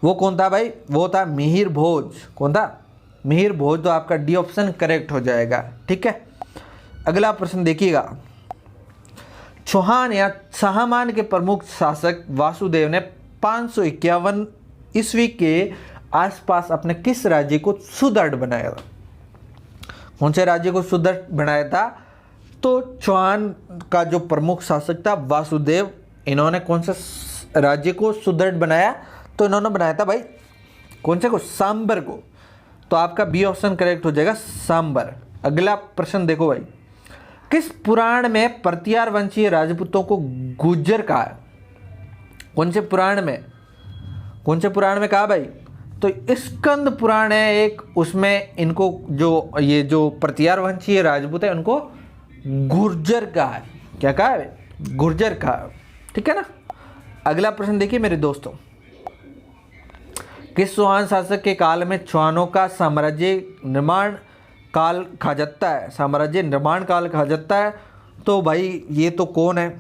वो कौन था भाई? वो था मिहिर भोज। कौन था? मिहिर भोज। तो आपका डी ऑप्शन करेक्ट हो जाएगा। ठीक है। अगला प्रश्न देखिएगा, चौहान या शाहमान के प्रमुख शासक वासुदेव ने 551 ईस्वी के आसपास अपने किस राज्य को सुदृढ़ बनाया था? कौन से राज्य को सुदृढ़ बनाया था? तो चौहान का जो प्रमुख शासक था वासुदेव, इन्होंने कौन से राज्य को सुदृढ़ बनाया? तो इन्होंने बनाया था भाई कौन से को? सांबर को। तो आपका बी ऑप्शन करेक्ट हो जाएगा, सांबर। अगला प्रश्न देखो भाई, किस पुराण में प्रतिहार वंशीय राजपूतों को गुर्जर कहा है? कौन से पुराण में, कौन से पुराण में कहा भाई? तो स्कंद पुराण है एक, उसमें इनको जो ये जो प्रतिहार वंशीय राजपूत है उनको गुर्जर कहा है। क्या कहा है? गुर्जर कहा है। ठीक है ना। अगला प्रश्न देखिए मेरे दोस्तों, किस चौहान शासक के काल में चौहानों का साम्राज्य निर्माण काल कहा जाता है? साम्राज्य निर्माण काल कहा जाता है। तो भाई ये तो कौन है,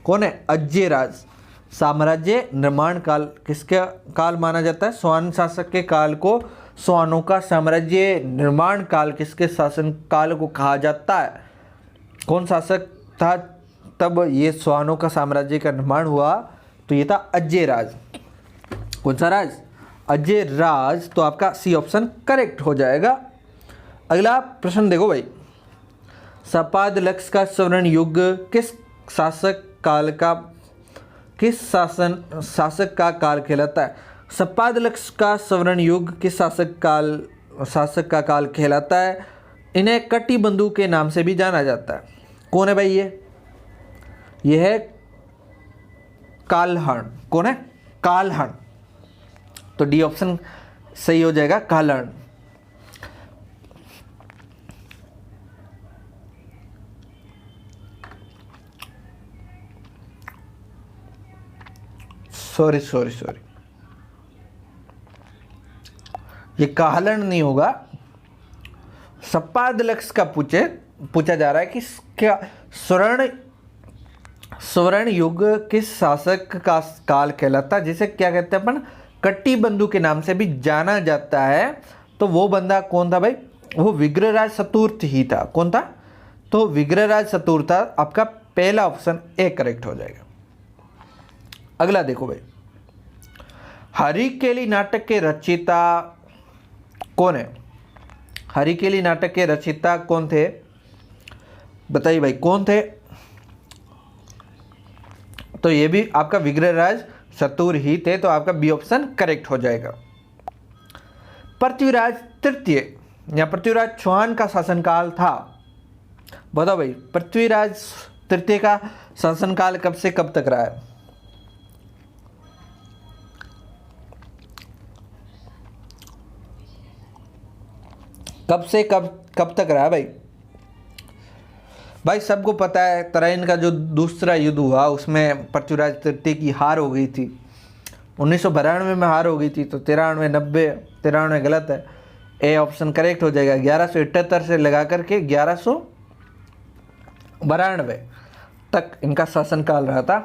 कौन है? अज्यराज। साम्राज्य निर्माण काल किसका काल माना जाता है? चौहान शासक के काल को चौहानों का साम्राज्य निर्माण काल किसके शासन काल को कहा जाता है? कौन शासक था तब ये चौहानों का साम्राज्य का निर्माण हुआ? तो ये था अज्यराज। कौन सा राज? अज्यराज। तो आपका सी ऑप्शन करेक्ट हो जाएगा। अगला प्रश्न देखो भाई, सपादलक्ष का स्वर्ण युग किस शासक काल का, किस शासक का काल कहलाता है? सपादलक्ष का स्वर्ण युग किस शासक का काल कहलाता है? इन्हें कटिबंधु के नाम से भी जाना जाता है। कौन है भाई ये है काल्हण। कौन है? काल्हण। तो डी ऑप्शन सही हो जाएगा, काल्हण। सॉरी ये काल्हण नहीं होगा। सपादलक्ष का पूछा जा रहा है कि क्या स्वर्ण युग किस शासक का काल कहलाता है, जिसे क्या कहते हैं अपन? कटिबंधु के नाम से भी जाना जाता है। तो वो बंदा कौन था भाई? वो विग्रहराज चतुर्थ ही था। कौन था? तो विग्रहराज चतुर्थ था। आपका पहला ऑप्शन ए करेक्ट हो जाएगा। अगला देखो भाई, हरिकेली नाटक के रचयिता कौन है? हरिकेली नाटक के रचयिता कौन थे? बताइए भाई कौन थे? तो ये भी आपका विग्रहराज चतुर ही थे। तो आपका बी ऑप्शन करेक्ट हो जाएगा। पृथ्वीराज तृतीय या पृथ्वीराज चौहान का शासनकाल था। बताओ भाई, पृथ्वीराज तृतीय का शासनकाल कब से कब तक रहा है? कब से कब तक रहा भाई? भाई सबको पता है, तराइन का जो दूसरा युद्ध हुआ उसमें पृथ्वीराज तृतीय की हार हो गई थी। 1992 में हार हो गई थी। तो 93, 90, 93 गलत है। ए ऑप्शन करेक्ट हो जाएगा। 1178 से लगा करके 1192 तक इनका शासनकाल रहा था।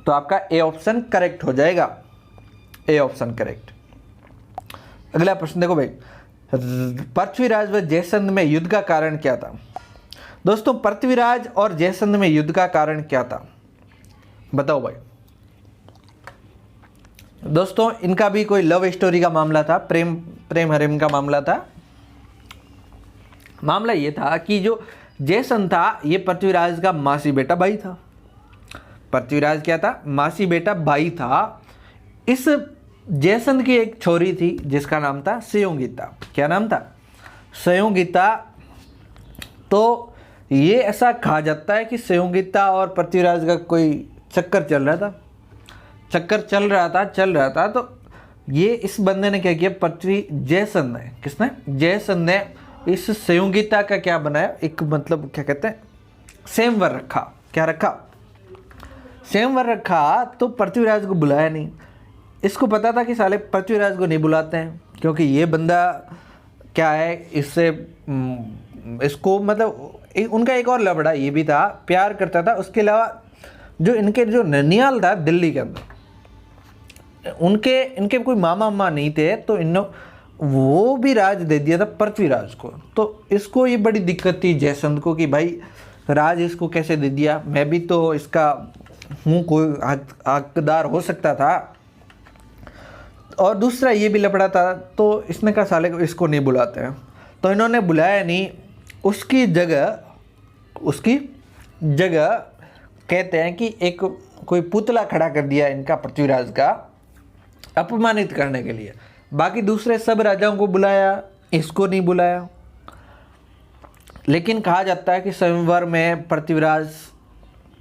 तो आपका ए ऑप्शन करेक्ट हो जाएगा। A option correct. अगला प्रश्न देखो भाई, पृथ्वीराज व जयचंद में युद्ध का कारण क्या था? दोस्तों पृथ्वीराज और जयचंद में युद्ध का कारण क्या था? बताओ भाई। दोस्तों इनका भी कोई लव स्टोरी का मामला था, प्रेम हरेम का मामला था। मामला ये था कि जो जयचंद था ये पृथ्वीराज का मासी बेटा भाई था। पृथ्वीराज क्या था? मासी बेटा भाई था। इस जयचंद की एक छोरी थी जिसका नाम था संयोगिता। क्या नाम था? संयोगिता। तो ये ऐसा कहा जाता है कि संयोगिता और पृथ्वीराज का कोई चक्कर चल रहा था। तो ये इस बंदे ने क्या किया, जयचंद ने, किसने? जयचंद ने इस संयोगिता का क्या बनाया, एक मतलब क्या कहते हैं, स्वयंवर रखा। क्या रखा? स्वयंवर रखा। तो पृथ्वीराज को बुलाया नहीं। इसको पता था कि साले पृथ्वीराज को नहीं बुलाते हैं क्योंकि ये बंदा क्या है, इससे इसको मतलब उनका एक और लफड़ा ये भी था, प्यार करता था। उसके अलावा जो इनके ननियाल था दिल्ली के अंदर, इनके कोई मामा नहीं थे। तो वो भी राज दे दिया था पृथ्वीराज को। तो इसको ये बड़ी दिक्कत थी जयचंद को कि भाई राज इसको कैसे दे दिया, मैं भी तो इसका हूँ, कोई हकदार हो सकता था। और दूसरा ये भी लफड़ा था। तो इसने कहा साले को इसको नहीं बुलाते हैं। तो इन्होंने बुलाया नहीं। उसकी जगह कहते हैं कि एक कोई पुतला खड़ा कर दिया इनका पृथ्वीराज का, अपमानित करने के लिए। बाकी दूसरे सब राजाओं को बुलाया, इसको नहीं बुलाया। लेकिन कहा जाता है कि स्वयंवर में पृथ्वीराज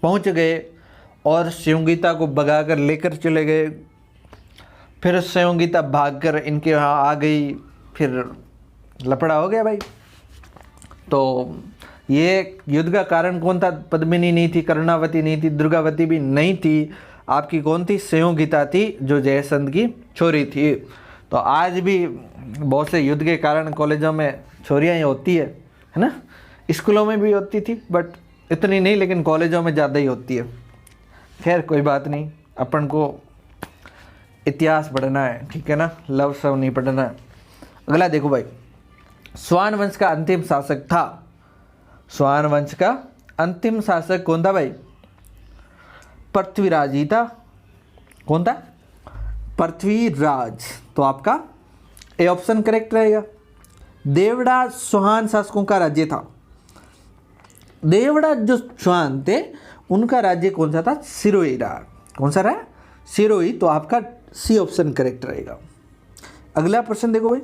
पहुंच गए और शिवंगिता को भगाकर लेकर चले गए। फिर शिवंगिता भागकर इनके यहाँ आ गई, फिर लफड़ा हो गया भाई। तो ये युद्ध का कारण कौन था? पद्मिनी नहीं थी, कर्णावती नहीं थी, दुर्गावती भी नहीं थी, आपकी कौन थी? शिवंगिता थी, जो जयसंध की छोरी थी। तो आज भी बहुत से युद्ध के कारण कॉलेजों में छोरियाँ ही होती है ना। स्कूलों में भी होती थी बट इतनी नहीं, लेकिन कॉलेजों में ज़्यादा ही होती है। खैर कोई बात नहीं, अपन को इतिहास पढ़ना है, ठीक है ना, लव सब नहीं पढ़ना है। अगला देखो भाई, स्वान वंश का अंतिम शासक था। स्वान वंश का अंतिम शासक कौन था भाई? पृथ्वीराज ही था। कौन था? पृथ्वीराज। तो आपका ए ऑप्शन करेक्ट रहेगा। देवड़ा स्वान शासकों का राज्य था। देवड़ा जो स्वान थे उनका राज्य कौन सा था? सिरोही रहा। कौन सा रहा? सिरोही। तो आपका सी ऑप्शन करेक्ट रहेगा। अगला प्रश्न देखो भाई,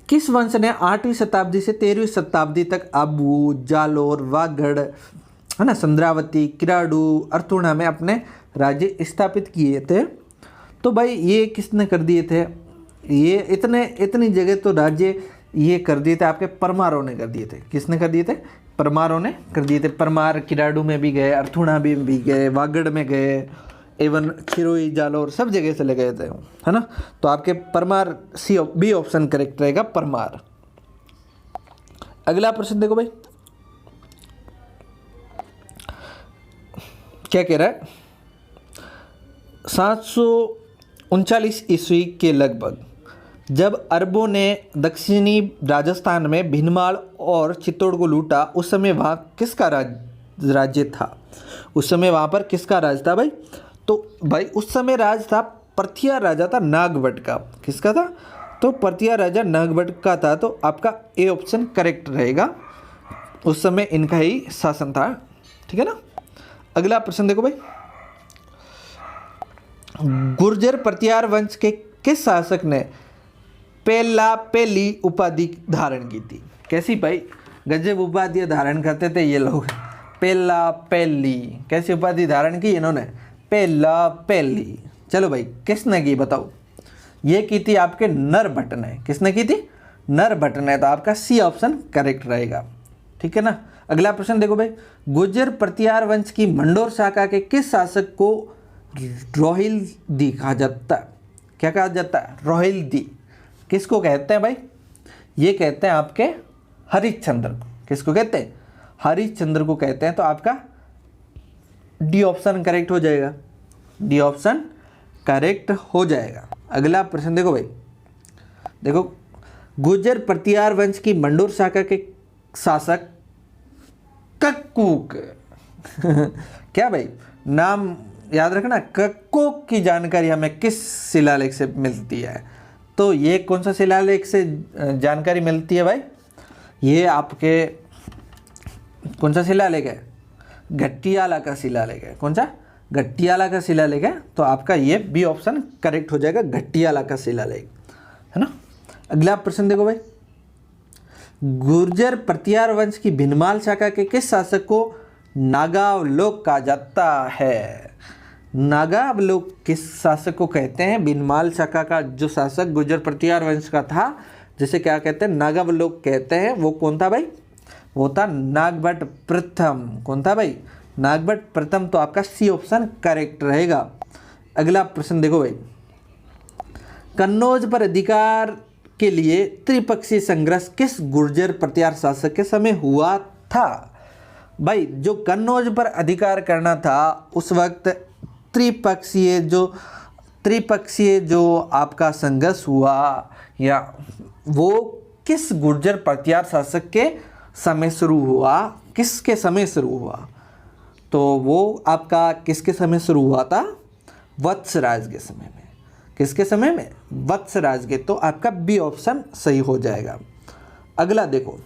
किस वंश ने 8वीं शताब्दी से 13वीं शताब्दी तक आबू, जालोर, वागड़, है ना, चंद्रावती, किराडू, अर्थुणा में अपने राज्य स्थापित किए थे? तो भाई ये किसने कर दिए थे? ये इतनी जगह तो राज्य ये कर दिए थे आपके परमारों ने कर दिए थे। किसने कर दिए थे? परमारों ने कर दिए थे। परमार किराडू में भी गए, अर्थुणा भी गए, वागड़ में गए, एवं खिरोई, जालोर सब जगह से ले गए थे, है ना। तो आपके परमार सी बी ऑप्शन करेक्ट रहेगा, परमार। अगला प्रश्न देखो भाई, क्या कह रहा है? 739 ईस्वी के लगभग जब अरबों ने दक्षिणी राजस्थान में भीनमाल और चित्तौड़ को लूटा, उस समय वहाँ किसका राज्य था? उस समय वहाँ पर किसका राज था भाई? तो भाई उस समय राज था, पर्थिया राजा था नागभट्ट का। किसका था? तो पर्थिया राजा नागभट्ट का था। तो आपका ए ऑप्शन करेक्ट रहेगा, उस समय इनका ही शासन था, ठीक है ना। अगला प्रश्न देखो भाई, गुर्जर प्रतिहार वंश के किस शासक ने पेला पेली उपाधि धारण की थी? कैसी भाई? गजब उपाधि धारण करते थे ये लोग। पेला पेली कैसी उपाधि धारण की इन्होंने? पेला पेली। चलो भाई किसने की बताओ? ये की थी आपके नरभट्ट ने। किसने की थी? नरभट्ट ने। तो आपका सी ऑप्शन करेक्ट रहेगा, ठीक है ना। अगला प्रश्न देखो भाई, गुर्जर प्रतिहार वंश की मंडोर शाखा के किस शासक को रोहिल्दी कहा जाता है? क्या कहा जाता है? रोहिल्दी। किसको कहते हैं भाई? ये कहते हैं आपके हरिश्चंद्र को। किसको कहते हैं? हरिश्चंद्र को कहते हैं। तो आपका डी ऑप्शन करेक्ट हो जाएगा, डी ऑप्शन करेक्ट हो जाएगा। अगला प्रश्न देखो भाई, देखो गुर्जर प्रतिहार वंश की मंडोर शाखा के शासक कक्कूक क्या भाई? नाम याद रखना। कक्कूक की जानकारी हमें किस शिलालेख से मिलती है? तो ये कौन सा शिलालेख से जानकारी मिलती है भाई? ये आपके कौन सा शिलालेख है? घट्टियाला का शिलालेख है। कौन सा? घट्टियाला का शिलालेख है। तो आपका ये बी ऑप्शन करेक्ट हो जाएगा, घट्टियाला का शिलालेख, है ना। अगला प्रश्न देखो भाई, गुर्जर प्रतिहार वंश की भिनमाल शाखा के किस शासक को नागावलोक कहा जाता है? नागावलोक किस शासक को कहते हैं? भिनमाल शाखा का जो शासक गुर्जर प्रतिहार वंश का था, जिसे क्या कहते हैं? नागावलोक कहते हैं। वो कौन था भाई? वो था नागभट्ट प्रथम। कौन था भाई? नागभट्ट प्रथम। तो आपका सी ऑप्शन करेक्ट रहेगा। अगला प्रश्न देखो भाई, कन्नौज पर अधिकार के लिए त्रिपक्षीय संघर्ष किस गुर्जर प्रतिहार शासक के समय हुआ था? भाई जो कन्नौज पर अधिकार करना था उस वक्त त्रिपक्षीय जो आपका संघर्ष हुआ, या वो किस गुर्जर प्रतिहार शासक के समय शुरू हुआ? किसके समय शुरू हुआ? तो वो आपका किसके समय शुरू हुआ था? वत्सराज के समय में। किसके समय में? वत्सराज के। तो आपका बी ऑप्शन सही हो जाएगा। अगला देखो,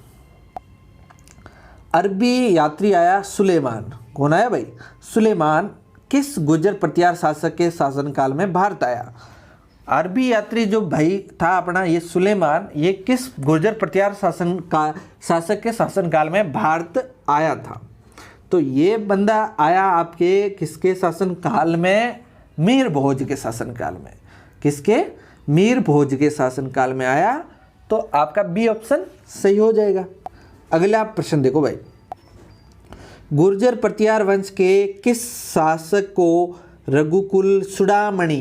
अरबी यात्री आया सुलेमान। कौन आया भाई? सुलेमान किस गुर्जर प्रतिहार शासक के शासनकाल में भारत आया? अरबी यात्री जो भाई था अपना ये सुलेमान, ये किस गुर्जर प्रतिहार शासक के शासनकाल में भारत आया था? तो ये बंदा आया आपके किसके शासनकाल में? मीर भोज के शासनकाल में। किसके? मीर भोज के शासनकाल में आया। तो आपका बी ऑप्शन सही हो जाएगा। अगला प्रश्न देखो भाई, गुर्जर प्रतिहार वंश के किस शासक को रघुकुल चूड़ामणि,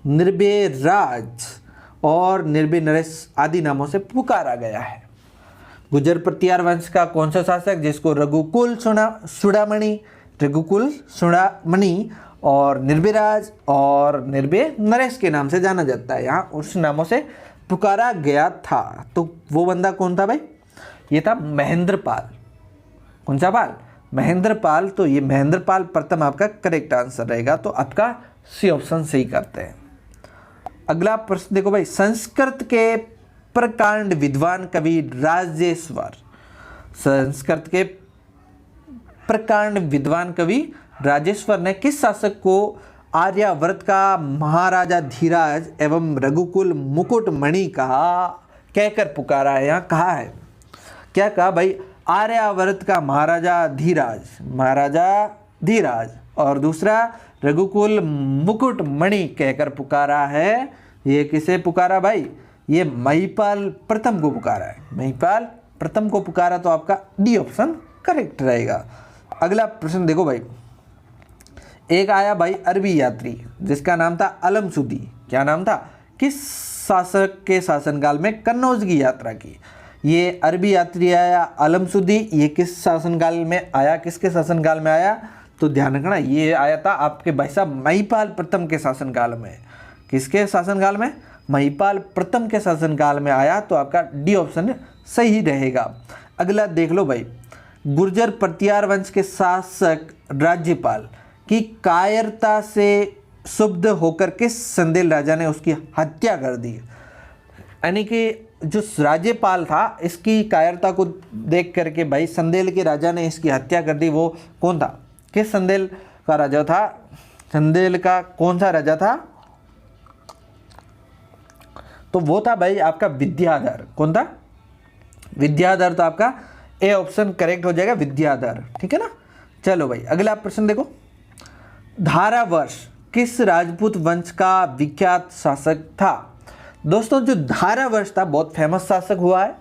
निर्भय राज और निर्भय नरेश आदि नामों से पुकारा गया है? गुर्जर प्रतिहार वंश का कौन सा शासक जिसको रघुकुल चूड़ामणि, रघुकुल चूड़ामणि और निर्भयराज और निर्भय नरेश के नाम से जाना जाता है, यहाँ उस नामों से पुकारा गया था? तो वो बंदा कौन था भाई? ये था महेंद्रपाल। कौन सा पाल? महेंद्रपाल। तो ये महेंद्रपाल प्रथम आपका करेक्ट आंसर रहेगा। तो आपका सी ऑप्शन सही करते हैं। अगला प्रश्न देखो भाई, संस्कृत के प्रकांड विद्वान कवि राजेश्वर, संस्कृत के प्रकांड विद्वान कवि राजेश्वर ने किस शासक को आर्यावर्त का महाराजा धीराज एवं रघुकुल मुकुटमणि कहा कहकर पुकारा है? यहाँ कहा है, क्या कहा भाई? आर्यावर्त का महाराजा धीराज, महाराजा धीराज, और दूसरा रघुकुल मुकुटमणि कहकर पुकारा है। ये किसे पुकारा भाई? ये महिपाल प्रथम को पुकारा है, महिपाल प्रथम को पुकारा। तो आपका डी ऑप्शन करेक्ट रहेगा। अगला प्रश्न देखो भाई, एक आया भाई अरबी यात्री जिसका नाम था अलमसुदी। क्या नाम था? किस शासक के शासनकाल में कन्नौज की यात्रा की? ये अरबी यात्री आया अलमसुदी, ये किस शासनकाल में आया? किसके शासनकाल में आया? तो ध्यान रखना, ये आया था आपके भाई साहब महिपाल प्रथम के शासनकाल में। किसके शासनकाल में? महिपाल प्रथम के शासनकाल में आया। तो आपका डी ऑप्शन सही रहेगा। अगला देख लो भाई, गुर्जर प्रतिहार वंश के शासक राज्यपाल की कायरता से क्षुब्ध होकर किस संदेल राजा ने उसकी हत्या कर दी? यानी कि जो राज्यपाल था इसकी कायरता को देख करके भाई संदेल के राजा ने इसकी हत्या कर दी। वो कौन था? किस संदेल का राजा था? संदेल का कौन सा राजा था? तो वो था भाई आपका विद्याधर। कौन था? विद्याधर। तो आपका ए ऑप्शन करेक्ट हो जाएगा, विद्याधर। ठीक है ना। चलो भाई अगला प्रश्न देखो, धारावर्ष किस राजपूत वंश का विख्यात शासक था? दोस्तों जो धारावर्ष था बहुत फेमस शासक हुआ है,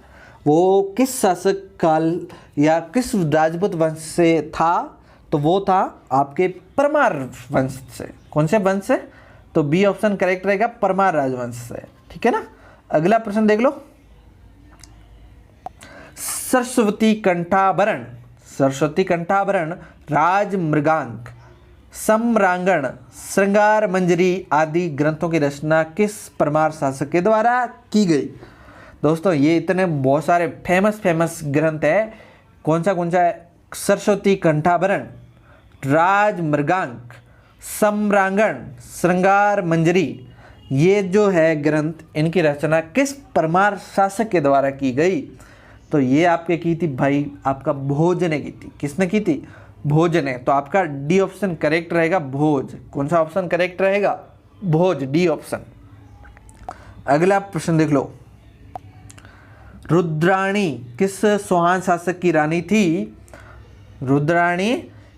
वो किस शासक काल या किस राजपूत वंश से था? तो वो था आपके परमार वंश से। कौन से वंश से? तो बी ऑप्शन करेक्ट रहेगा, परमार राजवंश से। ठीक है ना। अगला प्रश्न देख लो, सरस्वती कंठाभरण, सरस्वती कंठाभरण, राज मृगांक, सम्रांगण, श्रृंगार मंजरी आदि ग्रंथों की रचना किस परमार शासक के द्वारा की गई? दोस्तों ये इतने बहुत सारे फेमस ग्रंथ है। कौन सा है? सरस्वती कंठाभरण, राज मृगांक, सम्रांगण, श्रृंगार मंजरी, ये जो है ग्रंथ, इनकी रचना किस परमार शासक के द्वारा की गई? तो ये आपके की थी भाई आपका भोज ने की थी। किसने की थी? भोज ने। तो आपका डी ऑप्शन करेक्ट रहेगा, भोज। कौन सा ऑप्शन करेक्ट रहेगा? भोज, डी ऑप्शन। अगला प्रश्न देख लो, रुद्राणी किस सोहान शासक की रानी थी? रुद्राणी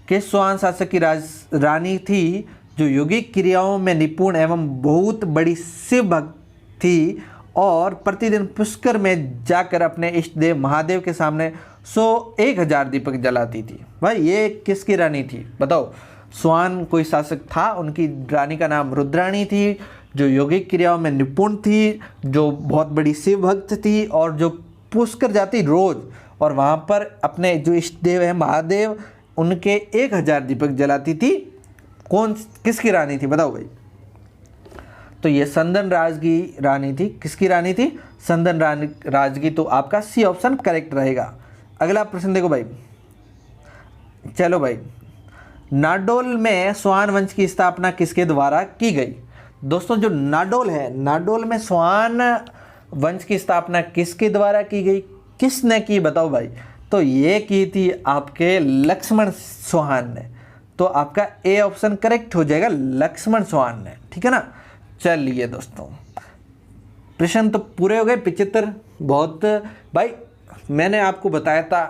किस सोहान शासक की रानी थी जो योगिक क्रियाओं में निपुण एवं बहुत बड़ी शिव भक्त थी और प्रतिदिन पुष्कर में जाकर अपने इष्ट देव महादेव के सामने 1,000 दीपक जलाती थी? भाई ये किसकी रानी थी बताओ? स्वान कोई शासक था, उनकी रानी का नाम रुद्राणी थी, जो योगिक क्रियाओं में निपुण थी, जो बहुत बड़ी शिव भक्त थी और जो पुष्कर जाती रोज और वहाँ पर अपने जो इष्ट देव है महादेव उनके 1,000 दीपक जलाती थी। किसकी रानी थी बताओ भाई? तो ये संदन राज की रानी थी। किसकी रानी थी? संदन राज की। तो आपका सी ऑप्शन करेक्ट रहेगा। अगला प्रश्न देखो भाई, चलो भाई, नाडोल में स्वान वंश की स्थापना किसके द्वारा की गई? दोस्तों जो नाडोल है, नाडोल में स्वान वंश की स्थापना किसके द्वारा की गई? किसने की बताओ भाई? तो ये की थी आपके लक्ष्मण चौहान ने। तो आपका ए ऑप्शन करेक्ट हो जाएगा, लक्ष्मण चौहान ने। ठीक है ना। चलिए दोस्तों, प्रश्न तो पूरे हो गए 75। बहुत भाई, मैंने आपको बताया था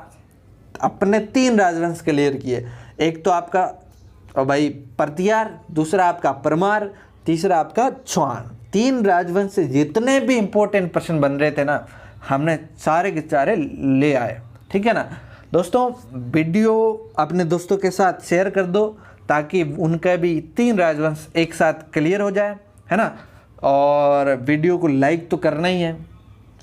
अपने 3 राजवंश क्लियर किए। एक तो आपका भाई परतियार, दूसरा आपका परमार, तीसरा आपका चौहान। 3 राजवंश से जितने भी इंपॉर्टेंट प्रश्न बन रहे थे ना, हमने सारे के सारे ले आए। ठीक है ना दोस्तों, वीडियो अपने दोस्तों के साथ शेयर कर दो ताकि उनका भी 3 राजवंश एक साथ क्लियर हो जाए, है ना। और वीडियो को लाइक तो करना ही है।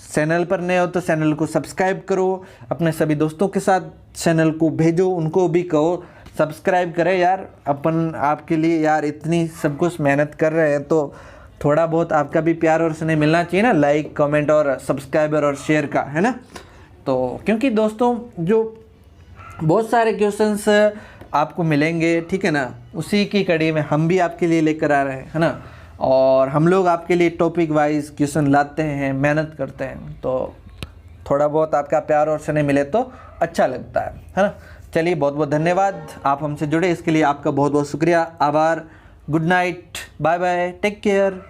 चैनल पर नए हो तो चैनल को सब्सक्राइब करो, अपने सभी दोस्तों के साथ चैनल को भेजो, उनको भी कहो सब्सक्राइब करें यार। अपन आपके लिए यार इतनी सब कुछ मेहनत कर रहे हैं, तो थोड़ा बहुत आपका भी प्यार और स्नेह मिलना चाहिए ना, लाइक कमेंट और सब्सक्राइबर और शेयर का, है ना। तो क्योंकि दोस्तों जो बहुत सारे क्वेश्चंस आपको मिलेंगे, ठीक है ना, उसी की कड़ी में हम भी आपके लिए लेकर आ रहे हैं, है ना। और हम लोग आपके लिए टॉपिक वाइज क्वेश्चन लाते हैं, मेहनत करते हैं, तो थोड़ा बहुत आपका प्यार और स्नेह मिले तो अच्छा लगता है ना। चलिए, बहुत बहुत धन्यवाद, आप हमसे जुड़े इसके लिए आपका बहुत बहुत शुक्रिया, आभार। Good night, bye bye, take care.